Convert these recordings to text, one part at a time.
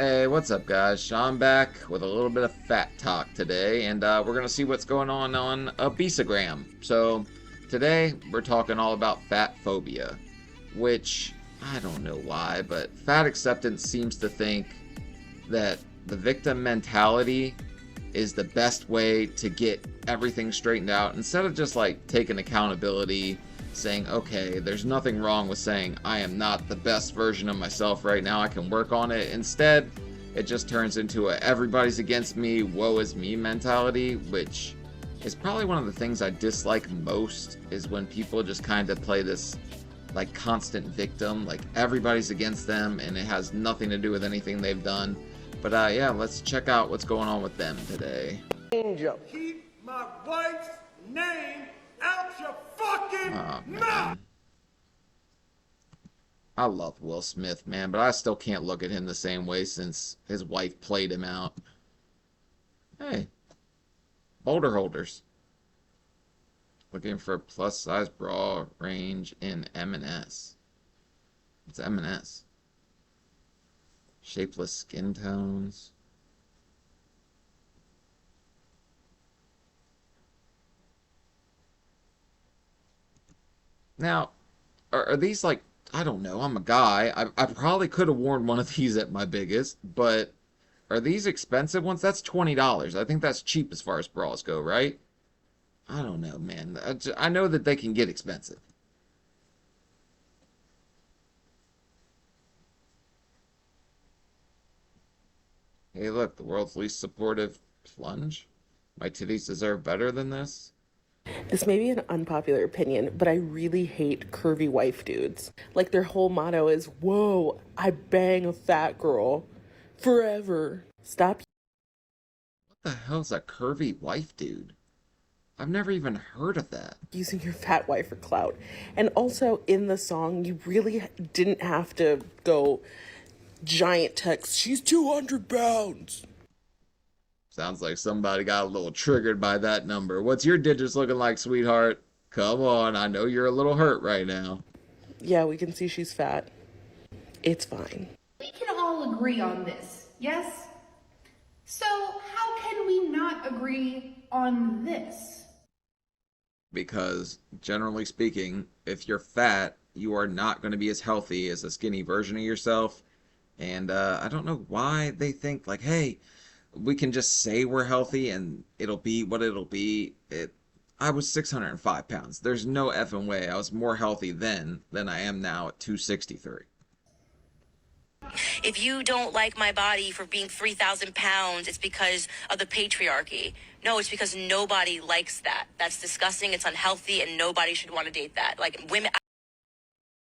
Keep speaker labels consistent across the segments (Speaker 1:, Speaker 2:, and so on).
Speaker 1: Hey, what's up, guys? Sean back with a little bit of fat talk today, and we're gonna see what's going on Obesogram. So, today we're talking all about fat phobia, which I don't know why, but fat acceptance seems to think that the victim mentality is the best way to get everything straightened out instead of just like taking accountability, saying, okay, there's nothing wrong with saying I am not the best version of myself right now, I can work on it. Instead, it just turns into a everybody's against me, woe is me mentality, which is probably one of the things I dislike most, is when people just kind of play this like constant victim, like everybody's against them and it has nothing to do with anything they've done. But yeah, let's check out what's going on with them today.
Speaker 2: Angel. Keep my wife's name out your fucking mouth!
Speaker 1: I love Will Smith, man, but I still can't look at him the same way since his wife played him out. Hey, boulder holders. Looking for plus size bra range in M&S. What's M&S? Shapeless skin tones. Now, are these like, I don't know, I'm a guy. I probably could have worn one of these at my biggest, but are these expensive ones? That's $20. I think that's cheap as far as bras go, right? I don't know, man. I know that they can get expensive. Hey, look, the world's least supportive plunge. My titties deserve better than this.
Speaker 3: This may be an unpopular opinion, but I really hate curvy wife dudes. Like, their whole motto is, whoa, I bang a fat girl forever. Stop
Speaker 1: What the hell's a curvy wife dude? I've never even heard of that.
Speaker 3: using your fat wife for clout. And also, in the song, you really didn't have to go giant text, she's 200 pounds.
Speaker 1: Sounds like somebody got a little triggered by that number. What's your digits looking like, sweetheart? Come on, I know you're a little hurt right now.
Speaker 3: Yeah, we can see she's fat. It's fine.
Speaker 4: We can all agree on this, yes? So how can we not agree on this?
Speaker 1: Because, generally speaking, if you're fat, you are not going to be as healthy as a skinny version of yourself. And I don't know why they think, like, hey, we can just say we're healthy and it'll be what it'll be. I was 605 pounds. There's no effing way I was more healthy then than I am now at 263.
Speaker 5: If you don't like my body for being 3,000 pounds, it's because of the patriarchy. No, it's because nobody likes that. That's disgusting. It's unhealthy, and nobody should want to date that. Like, women.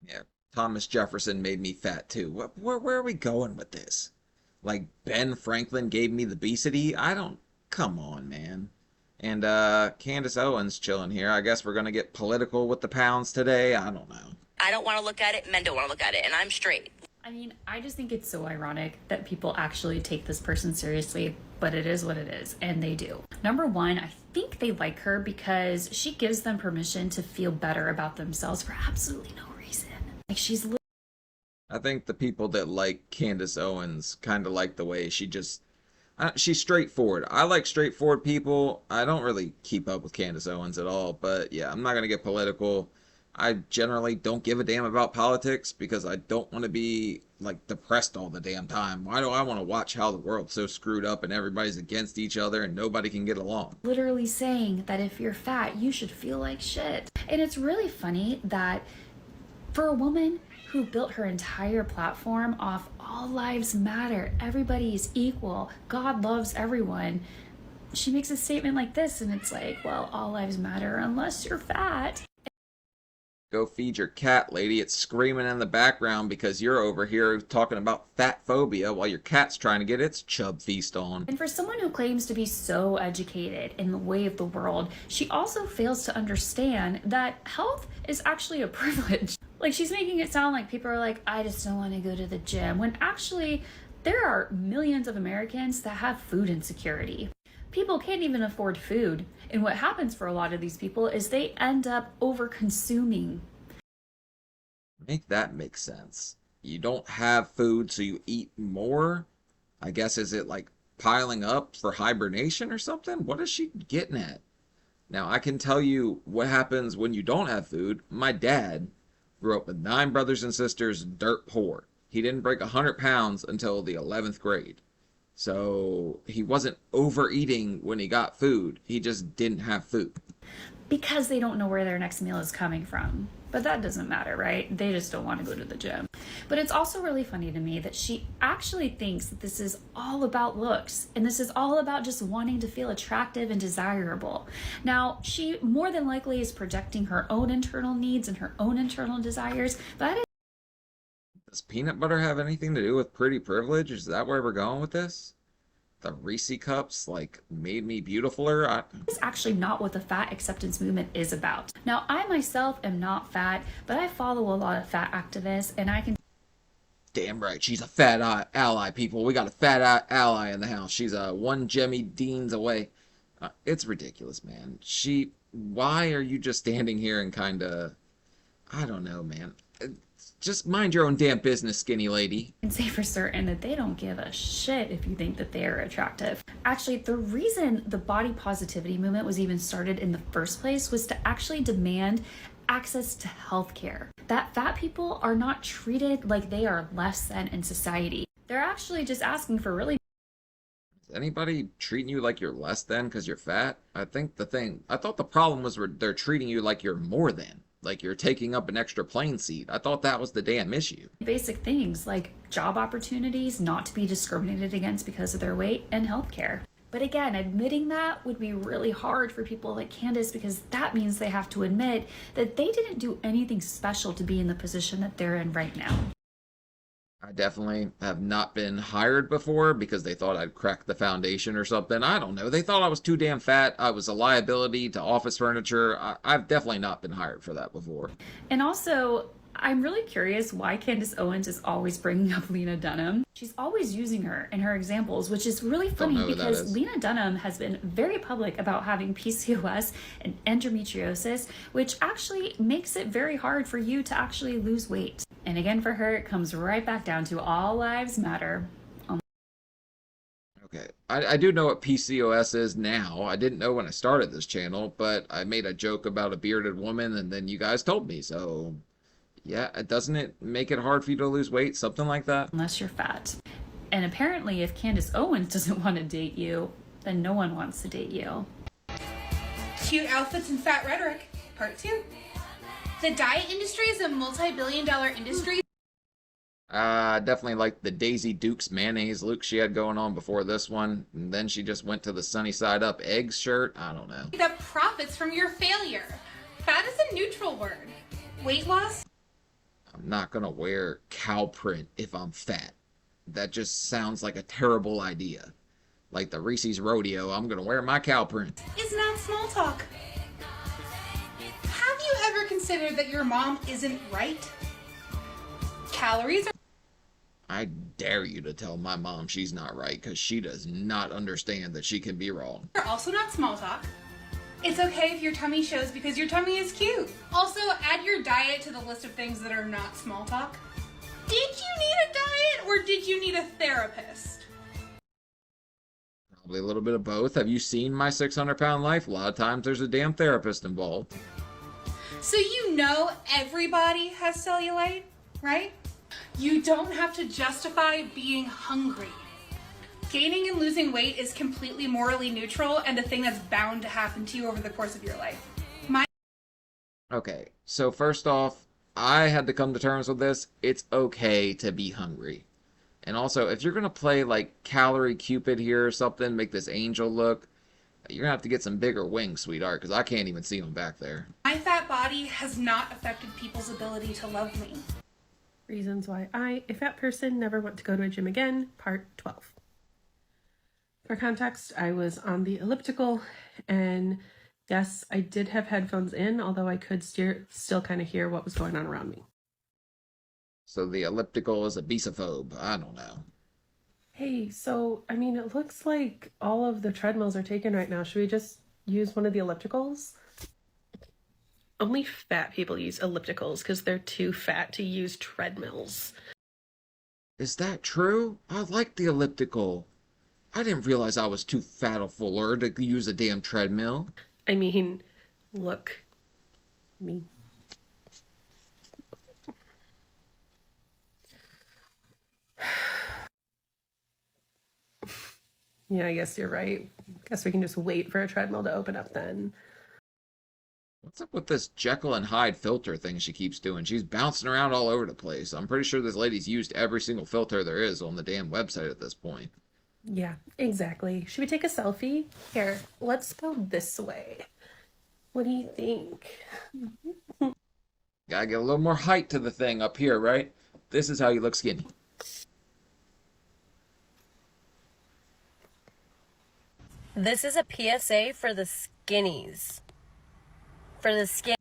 Speaker 1: Yeah, Thomas Jefferson made me fat too. Where are we going with this? Like Ben Franklin gave me the obesity? I don't. Come on, man. And Candace Owens chilling here. I guess we're gonna get political with the pounds today. I don't know.
Speaker 5: I don't want to look at it. Men don't want to look at it, and I'm straight.
Speaker 6: I mean, I just think it's so ironic that people actually take this person seriously, but it is what it is, and they do. Number one, I think they like her because she gives them permission to feel better about themselves for absolutely no reason. Like,
Speaker 1: I think the people that like Candace Owens kind of like the way she's straightforward. I like straightforward people. I don't really keep up with Candace Owens at all, but yeah, I'm not going to get political. I generally don't give a damn about politics because I don't want to be like depressed all the damn time. Why do I want to watch how the world's so screwed up and everybody's against each other and nobody can get along?
Speaker 6: literally saying that if you're fat, you should feel like shit. And it's really funny that for a woman who built her entire platform off all lives matter, everybody is equal, God loves everyone, she makes a statement like this, and it's like, well, all lives matter unless you're fat.
Speaker 1: Go feed your cat, lady. It's screaming in the background because you're over here talking about fat phobia while your cat's trying to get its chub feast on.
Speaker 6: And for someone who claims to be so educated in the way of the world, she also fails to understand that health is actually a privilege. Like, she's making it sound like people are like, I just don't want to go to the gym, when actually there are millions of Americans that have food insecurity. People can't even afford food, and what happens for a lot of these people is they end up over consuming.
Speaker 1: Make that make sense. You don't have food, so you eat more? I guess, is it like piling up for hibernation or something? What is she getting at? Now, I can tell you what happens when you don't have food. My dad grew up with 9 brothers and sisters, dirt poor. He didn't break 100 pounds until the 11th grade. So he wasn't overeating when he got food. He just didn't have food.
Speaker 6: Because they don't know where their next meal is coming from. But that doesn't matter, right? They just don't want to go to the gym. But it's also really funny to me that she actually thinks that this is all about looks and this is all about just wanting to feel attractive and desirable. Now, she more than likely is projecting her own internal needs and her own internal desires, but
Speaker 1: Does peanut butter have anything to do with pretty privilege? Is that where we're going with this? The Reese cups like made me beautifuler?
Speaker 6: is actually not what the fat acceptance movement is about. Now, I myself am not fat, but I follow a lot of fat activists, and I can
Speaker 1: Damn right, she's a fat ally, people. We got a fat ally in the house. She's one Jemmy Deans away. It's ridiculous, man. Why are you just standing here and kind of, I don't know, man. Just mind your own damn business, skinny lady.
Speaker 6: say for certain that they don't give a shit if you think that they are attractive. Actually, the reason the body positivity movement was even started in the first place was to actually demand access to healthcare. That fat people are not treated like they are less than in society. They're actually just asking for really
Speaker 1: Is anybody treating you like you're less than because you're fat? I thought the problem was they're treating you like you're more than. Like you're taking up an extra plane seat. I thought that was the damn issue.
Speaker 6: basic things like job opportunities, not to be discriminated against because of their weight, and healthcare. But again, admitting that would be really hard for people like Candace because that means they have to admit that they didn't do anything special to be in the position that they're in right now.
Speaker 1: I definitely have not been hired before because they thought I'd cracked the foundation or something. I don't know. They thought I was too damn fat. I was a liability to office furniture. I've definitely not been hired for that before.
Speaker 6: And also, I'm really curious why Candace Owens is always bringing up Lena Dunham. She's always using her in her examples, which is really funny because Lena Dunham has been very public about having PCOS and endometriosis, which actually makes it very hard for you to actually lose weight. And again, for her, it comes right back down to all lives matter.
Speaker 1: Okay, I do know what PCOS is now. I didn't know when I started this channel, but I made a joke about a bearded woman and then you guys told me, so yeah, doesn't it make it hard for you to lose weight? Something like that?
Speaker 6: Unless you're fat. And apparently, if Candace Owens doesn't want to date you, then no one wants to date you.
Speaker 4: Cute outfits and fat rhetoric, part 2. The diet industry is a multi-billion-dollar industry.
Speaker 1: Definitely like the Daisy Dukes mayonnaise look she had going on before this one. And then she just went to the sunny side up eggs shirt. I don't know.
Speaker 4: That profits from your failure. Fat is a neutral word. Weight loss?
Speaker 1: I'm not gonna wear cow print if I'm fat. That just sounds like a terrible idea. Like the Reese's Rodeo, I'm gonna wear my cow print.
Speaker 4: Is not small talk. Have you ever considered that your mom isn't right? Calories are...
Speaker 1: I dare you to tell my mom she's not right, because she does not understand that she can be wrong.
Speaker 4: are also not small talk. It's okay if your tummy shows because your tummy is cute. Also, add your diet to the list of things that are not small talk. Did you need a diet or did you need a therapist?
Speaker 1: Probably a little bit of both. Have you seen my 600-pound life? A lot of times there's a damn therapist involved.
Speaker 4: So you know everybody has cellulite, right? You don't have to justify being hungry. Gaining and losing weight is completely morally neutral and a thing that's bound to happen to you over the course of your life.
Speaker 1: Okay, so first off, I had to come to terms with this. It's okay to be hungry. And also, if you're going to play like Calorie Cupid here or something, make this angel look, you're going to have to get some bigger wings, sweetheart, because I can't even see them back there.
Speaker 4: My fat body has not affected people's ability to love me.
Speaker 3: Reasons why I, a fat person, never want to go to a gym again, part 12. For context, I was on the elliptical, and yes, I did have headphones in, although I could still kind of hear what was going on around me.
Speaker 1: So the elliptical is a beasophobe. I don't know.
Speaker 3: Hey, so, I mean, it looks like all of the treadmills are taken right now. Should we just use one of the ellipticals? Only fat people use ellipticals because they're too fat to use treadmills.
Speaker 1: Is that true? I like the elliptical. I didn't realize I was too fatiful to use a damn treadmill.
Speaker 3: I mean, look, me. Yeah, I guess you're right. Guess we can just wait for a treadmill to open up then.
Speaker 1: What's up with this Jekyll and Hyde filter thing she keeps doing? She's bouncing around all over the place. I'm pretty sure this lady's used every single filter there is on the damn website at this point.
Speaker 3: Yeah, exactly. Should we take a selfie? Here, let's go this way. What do you think?
Speaker 1: Gotta get a little more height to the thing up here, right? This is how you look skinny.
Speaker 7: This is a PSA for the skinnies. For the skin.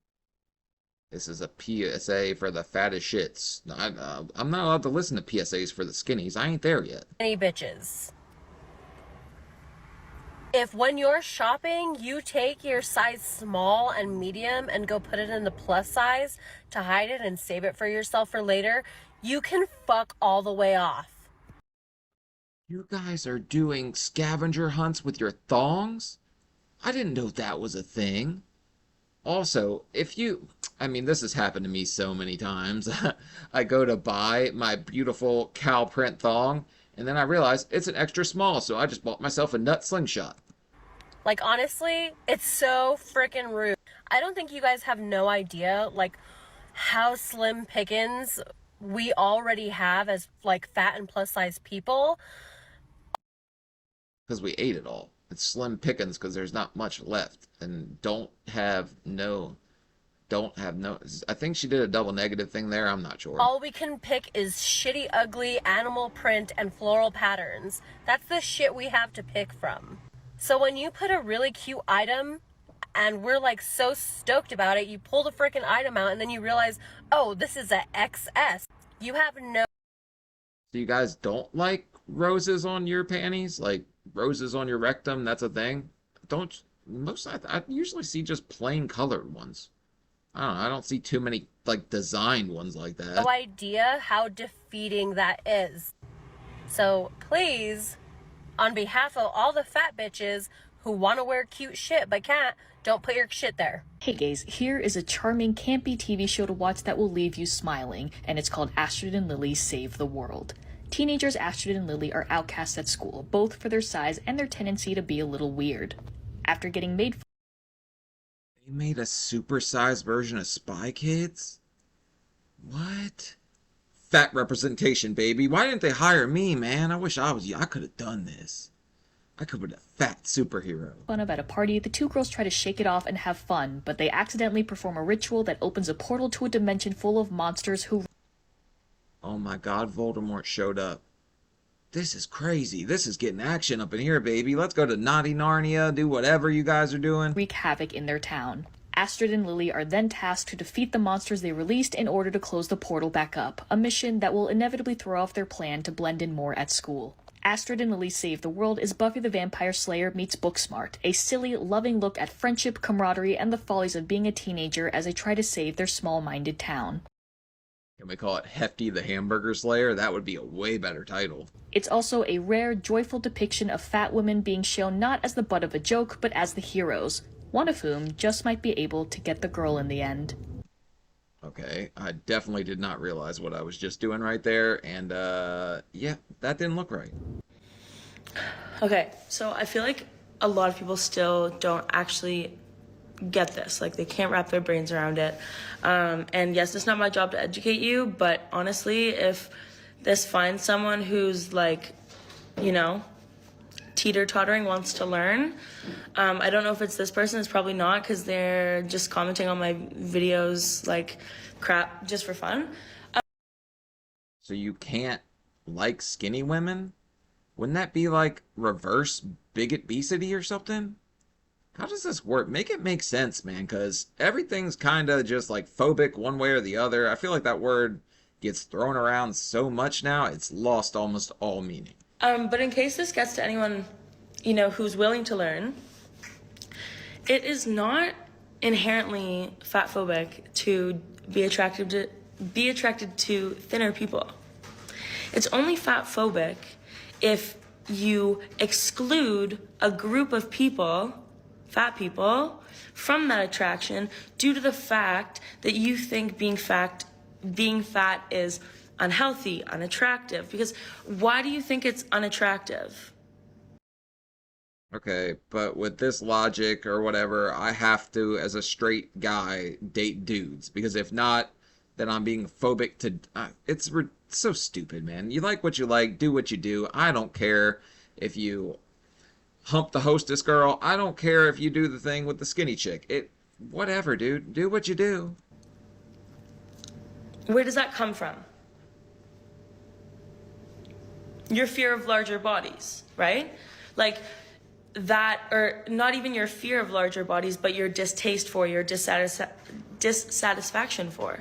Speaker 1: This is a PSA for the fattest shits. I'm not allowed to listen to PSAs for the skinnies. I ain't there yet.
Speaker 7: Skinny bitches. If when you're shopping, you take your size small and medium and go put it in the plus size to hide it and save it for yourself for later, you can fuck all the way off.
Speaker 1: You guys are doing scavenger hunts with your thongs? I didn't know that was a thing. Also, this has happened to me so many times. I go to buy my beautiful cow print thong, and then I realize it's an extra small, so I just bought myself a nut slingshot.
Speaker 7: Like, honestly, it's so freaking rude. I don't think you guys have no idea, like, how slim pickings we already have as, like, fat and plus size people.
Speaker 1: Because we ate it all. It's slim pickings because there's not much left. And don't have no. I think she did a double negative thing there. I'm not sure.
Speaker 7: All we can pick is shitty, ugly animal print and floral patterns. That's the shit we have to pick from. So when you put a really cute item and we're like so stoked about it, you pull the freaking item out and then you realize, oh, this is a XS. You have no.
Speaker 1: So you guys don't like roses on your panties? Like roses on your rectum? That's a thing? I usually see just plain colored ones. I don't know. I don't see too many like designed ones like that.
Speaker 7: No idea how defeating that is. So please, on behalf of all the fat bitches who want to wear cute shit but can't, don't put your shit there.
Speaker 8: Hey guys, here is a charming, campy TV show to watch that will leave you smiling, and it's called Astrid and Lily Save the World. Teenagers Astrid and Lily are outcasts at school, both for their size and their tendency to be a little weird. After getting made
Speaker 1: They made a supersized version of Spy Kids? What? Fat representation, baby. Why didn't they hire me, man? I wish I was you. I could have done this. I could have been a fat superhero.
Speaker 8: fun of at a party, the two girls try to shake it off and have fun, but they accidentally perform a ritual that opens a portal to a dimension full of monsters who...
Speaker 1: Oh my god, Voldemort showed up. This is crazy. This is getting action up in here, baby. Let's go to Naughty Narnia, do whatever you guys are doing.
Speaker 8: wreak havoc in their town. Astrid and Lily are then tasked to defeat the monsters they released in order to close the portal back up, a mission that will inevitably throw off their plan to blend in more at school. Astrid and Lily Save the World is Buffy the Vampire Slayer meets Booksmart, a silly, loving look at friendship, camaraderie, and the follies of being a teenager as they try to save their small-minded town.
Speaker 1: Can we call it Hefty the Hamburger Slayer? That would be a way better title.
Speaker 8: It's also a rare, joyful depiction of fat women being shown not as the butt of a joke, but as the heroes, one of whom just might be able to get the girl in the end.
Speaker 1: Okay, I definitely did not realize what I was just doing right there, and yeah, that didn't look right.
Speaker 9: Okay, so I feel like a lot of people still don't actually get this. Like, they can't wrap their brains around it. And yes, it's not my job to educate you, but honestly, if this finds someone who's like, you know, teeter-tottering, wants to learn, I don't know if it's this person. It's probably not, because they're just commenting on my videos like crap just for fun.
Speaker 1: So you can't like skinny women? Wouldn't that be like reverse bigot-becity or something? How does this work? Make it make sense, man, because everything's kind of just like phobic one way or the other. I feel like that word gets thrown around so much now, it's lost almost all meaning.
Speaker 9: But in case this gets to anyone, you know, who's willing to learn, it is not inherently fatphobic to be attracted to thinner people. It's only fat phobic if you exclude a group of people, fat people, from that attraction due to the fact that you think being fat is unhealthy, unattractive. Because why do you think it's unattractive?
Speaker 1: Okay, but with this logic or whatever, I have to, as a straight guy, date dudes. Because if not, then I'm being phobic to. It's so stupid, man. You like what you like, do what you do. I don't care if you hump the hostess girl. I don't care if you do the thing with the skinny chick. Whatever, dude. Do what you do.
Speaker 9: Where does that come from? Your fear of larger bodies, right? Like that, or not even your fear of larger bodies, but your distaste for, your dissatisfaction for.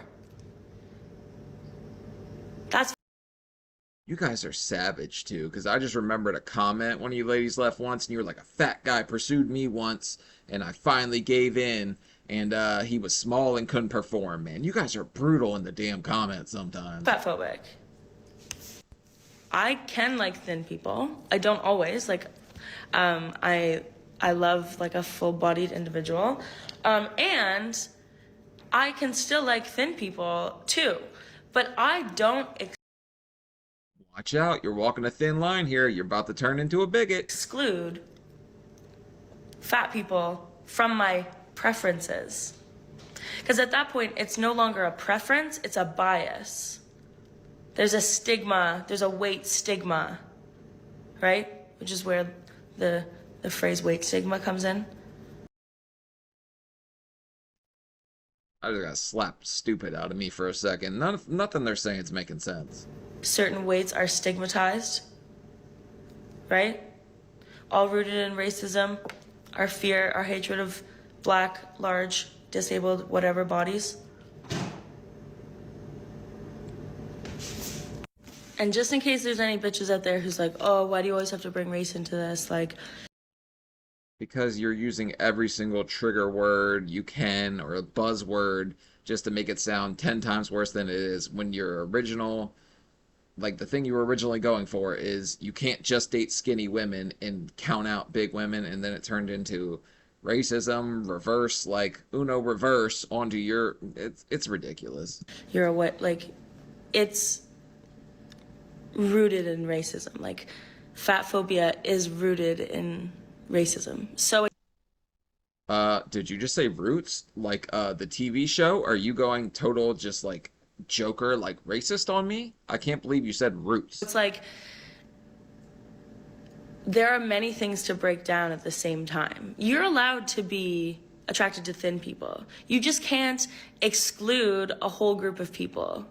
Speaker 9: That's.
Speaker 1: You guys are savage too, because I just remembered a comment one of you ladies left once, and you were like, a fat guy pursued me once, and I finally gave in, and he was small and couldn't perform. Man, you guys are brutal in the damn comments sometimes.
Speaker 9: Fat phobic. I can like thin people. I don't always. Like, I love like a full-bodied individual, and I can still like thin people too, but I don't.
Speaker 1: Watch out, you're walking a thin line here. You're about to turn into a bigot.
Speaker 9: Exclude fat people from my preferences. Because at that point, it's no longer a preference, it's a bias. There's a stigma, there's a weight stigma, right? Which is where the phrase weight stigma comes in.
Speaker 1: I just got slapped stupid out of me for a second. Nothing they're saying is making sense.
Speaker 9: Certain weights are stigmatized, right? All rooted in racism, our fear, our hatred of black, large, disabled, whatever bodies. And just in case there's any bitches out there who's like, oh, why do you always have to bring race into this? Like,
Speaker 1: because you're using every single trigger word you can, or a buzzword, just to make it sound 10 times worse than it is, when your original, like the thing you were originally going for is you can't just date skinny women and count out big women, and then it turned into racism, reverse, like Uno reverse onto your, it's ridiculous.
Speaker 9: You're a what, like, it's rooted in racism. Like, fat phobia is rooted in racism. So
Speaker 1: did you just say Roots? Like, the TV show? Are you going total just like Joker, like racist on me? I can't believe you said Roots.
Speaker 9: it's like, there are many things to break down at the same time. You're allowed to be attracted to thin people. You just can't exclude a whole group of people.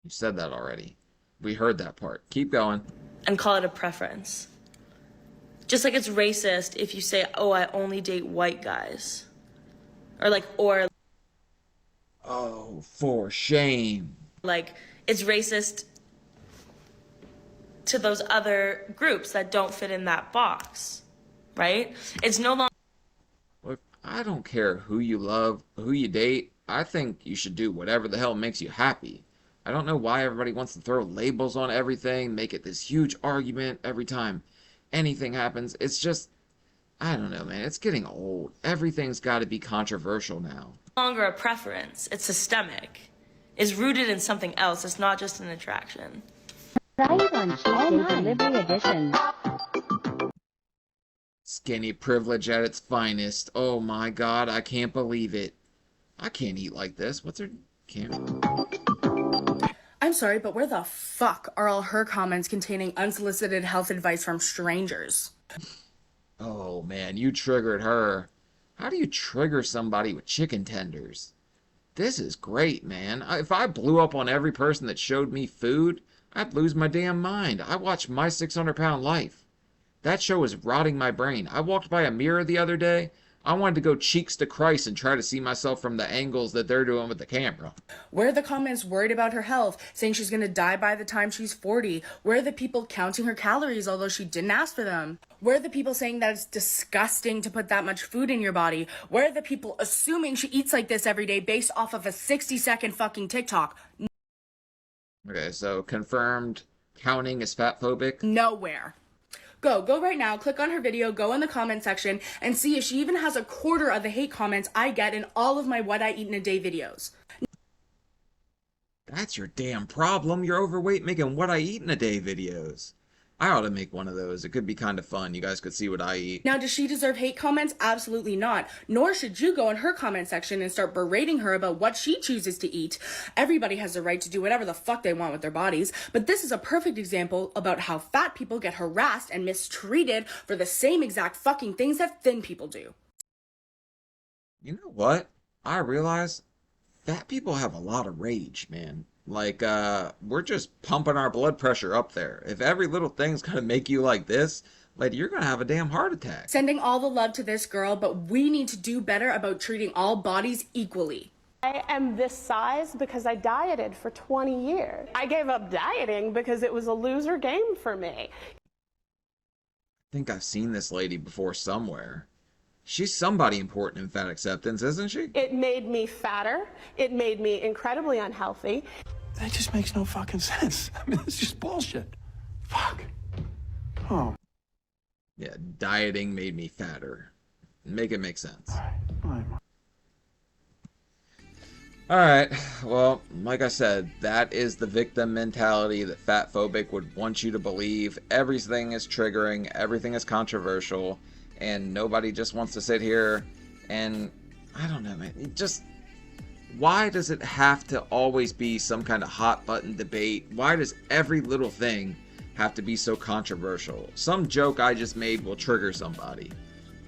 Speaker 1: You said that already. We heard that part. Keep going.
Speaker 9: And call it a preference. Just like it's racist if you say, oh, I only date white guys. Or
Speaker 1: Oh, for shame.
Speaker 9: like, it's racist to those other groups that don't fit in that box, right? It's no longer.
Speaker 1: Look, I don't care who you love, who you date. I think you should do whatever the hell makes you happy. I don't know why everybody wants to throw labels on everything, make it this huge argument every time anything happens. It's just, I don't know, man. It's getting old. Everything's got to be controversial now.
Speaker 9: Longer a preference. It's systemic. It's rooted in something else. It's not just an attraction.
Speaker 10: Price on Tuesday delivery edition.
Speaker 1: Skinny privilege at its finest. Oh my god, I can't believe it. I can't eat like this. What's her camera?
Speaker 11: I'm sorry, but where the fuck are all her comments containing unsolicited health advice from strangers?
Speaker 1: Oh man, you triggered her. How do you trigger somebody with chicken tenders? This is great, man. If I blew up on every person that showed me food, I'd lose my damn mind. I watched My 600-Pound Life. That show is rotting my brain. I walked by a mirror the other day. I wanted to go cheeks to Christ and try to see myself from the angles that they're doing with the camera.
Speaker 11: Where are the comments worried about her health, saying she's gonna die by the time she's 40? Where are the people counting her calories, although she didn't ask for them? Where are the people saying that it's disgusting to put that much food in your body? Where are the people assuming she eats like this every day based off of a 60-second fucking TikTok?
Speaker 1: Okay, so confirmed counting is fatphobic.
Speaker 11: Nowhere. Go right now, click on her video, go in the comment section, and see if she even has a quarter of the hate comments I get in all of my What I Eat in a Day videos.
Speaker 1: That's your damn problem. You're overweight making what I eat in a day videos. I ought to make one of those. It could be kind of fun. You guys could see what I eat.
Speaker 11: Now, does she deserve hate comments? Absolutely not. Nor should you go in her comment section and start berating her about what she chooses to eat. Everybody has the right to do whatever the fuck they want with their bodies, but this is a perfect example about how fat people get harassed and mistreated for the same exact fucking things that thin people do.
Speaker 1: You know what? I realize fat people have a lot of rage, man. Like, we're just pumping our blood pressure up there. If every little thing's gonna make you like this, lady, you're gonna have a damn heart attack.
Speaker 11: Sending all the love to this girl, but we need to do better about treating all bodies equally.
Speaker 12: I am this size because I dieted for 20 years. I gave up dieting because it was a loser game for me.
Speaker 1: I think I've seen this lady before somewhere. She's somebody important in fat acceptance, isn't she?
Speaker 12: It made me fatter. It made me incredibly unhealthy.
Speaker 2: That just makes no fucking sense. I mean, it's just bullshit. Fuck. Oh.
Speaker 1: Yeah, dieting made me fatter. Make it make sense. Alright, well, like I said, that is the victim mentality that fatphobic would want you to believe. Everything is triggering, everything is controversial, and nobody just wants to sit here and, I don't know, man, why does it have to always be some kind of hot button debate? Why does every little thing have to be so controversial? Some joke I just made will trigger somebody,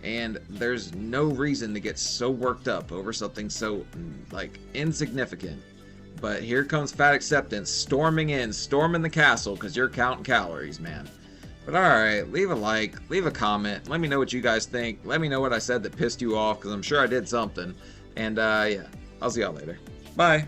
Speaker 1: and there's no reason to get so worked up over something so, like, insignificant. But here comes fat acceptance storming the castle because you're counting calories, man. But alright, leave a like, leave a comment, let me know what you guys think, let me know what I said that pissed you off, because I'm sure I did something. And yeah, I'll see y'all later. Bye!